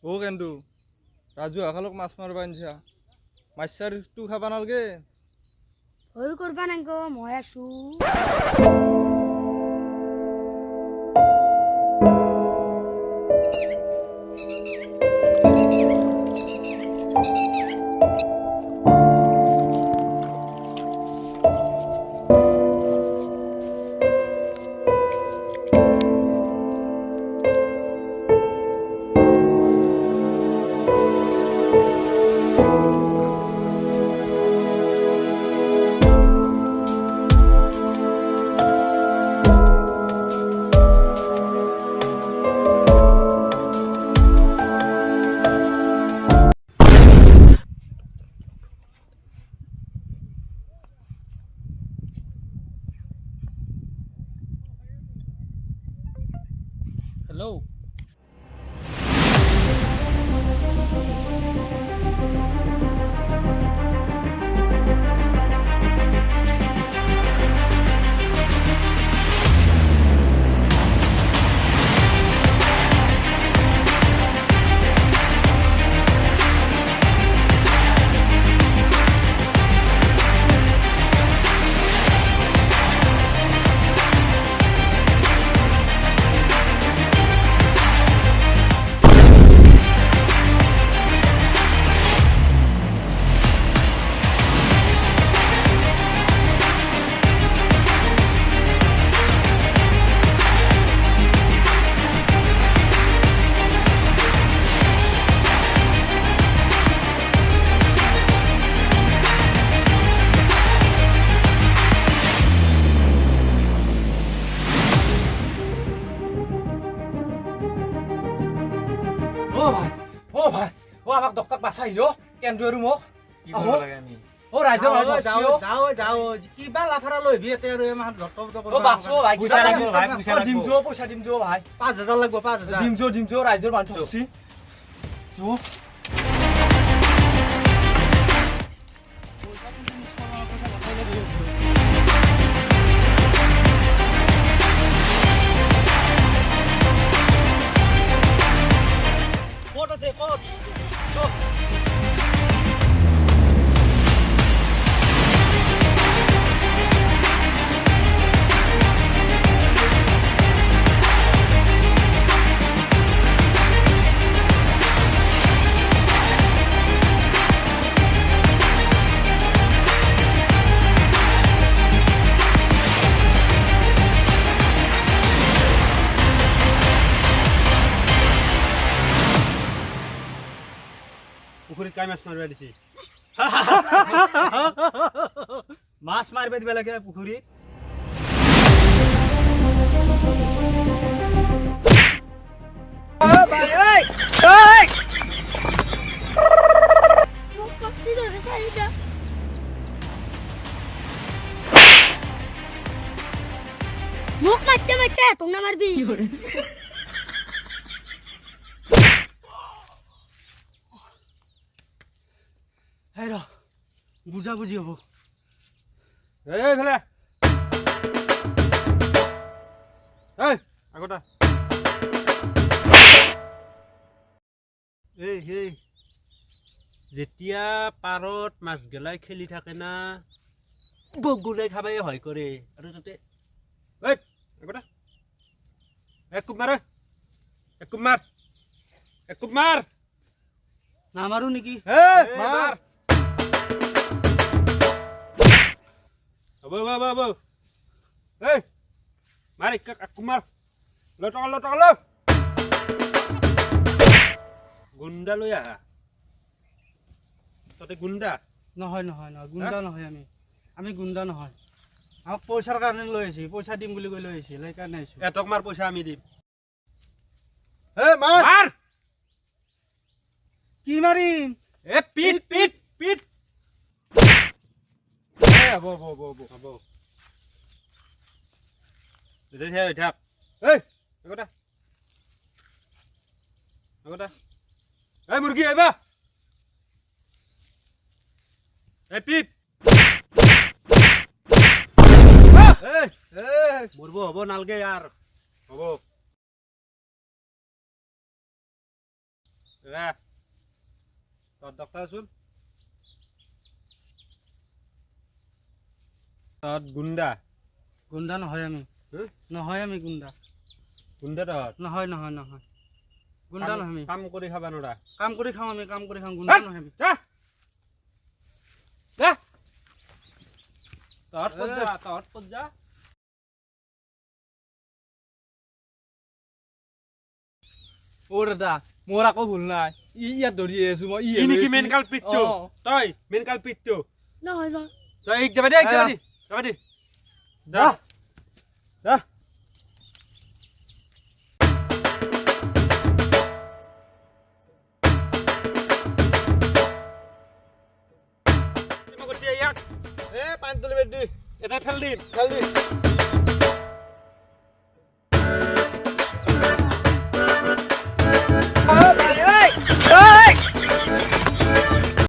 ও কেন্দু ৰাজু আখালক মাছ মাৰিব আনিছা মাছাৰ তো খাবা নালগে ভয় কৰবা নাংগ মই আছো হেল্ল' ও ভাই ও আমাক ডক্টৰ বাচাই ও কেন্দ্ৰ আৰু মোক কি কৰিব লাগে আমি ও ৰাইজৰ মানুহ যাও কিবা লাফাৰা লৈবি এতে আৰু এমাহ ডক্টৰ ও বাচো ভাই পইচা লাগিব ভাই পইচা দিম লাগিব পইচা দিম ভাই 5000 লাগিব 5000 দিম ৰাইজৰ মানুহ ধৰছি জো ক'ত আছে ক'ত পুখুৰীত কাই মাছ মাৰিবা দিছি মাছ মাৰিব দিব লাগে পুখুৰীত মোক কষ্ট ধৰে চাইদা মোক মাছে তোক না মাৰবি হেই ৰ বুজা বুজি হ'ব এই ফেলে এই আগতে এই যেতিয়া পাৰত মাছ গেলাই খেলি থাকে না বগুলাই খাবাই ভয় কৰে আৰু তাতে এই আগতে এক কুপ মাৰ এক কুপ মাৰ নামাৰো নেকি মাৰ হ'ব এই মাৰ এক কুপ মাৰ লটকা গুণ্ডা লৈ আহা ততে গুণ্ডা নহয় গুণ্ডা নহয় আমি গুণ্ডা নহয় আমাক পইচাৰ কাৰণে লৈ আহিছে পইচা দিম বুলি কৈ লৈ আহিছিল সেইকাৰণে আহিছো এটক মাৰ পইচা আমি দিম মাৰ কি মাৰিম এ পিট হ'ব থাক এই আগতে এই মুৰ্গী আহিবা এই পিপ মৰব হ'ব নালগে ইয়াৰ হ'ব তোৰ ডক্টৰ চোন তত গুণ্ডা গুণ্ডা নহয় আমি নহয় আমি গুণ্ডা গুণ্ডা তত নহয় নহয় নহয় গুণ্ডা নহয় আমি কাম কৰি খাবা নৰা কাম কৰি খাওঁ আমি কাম কৰি খাওঁ গুণ্ডা নহয় আমি তহঁত ক'ত যা অ' দাদা মোৰ আকৌ ভুল নাই ইয়াত ধৰি আছো মই ই নেকি মেইন কালপিতটো তই মেইন কালপিতটো নহয় বা তই এক যাবা দে যা যা ইয়াক পানী তুলি বেদি এটা ফেল দিম খেল দি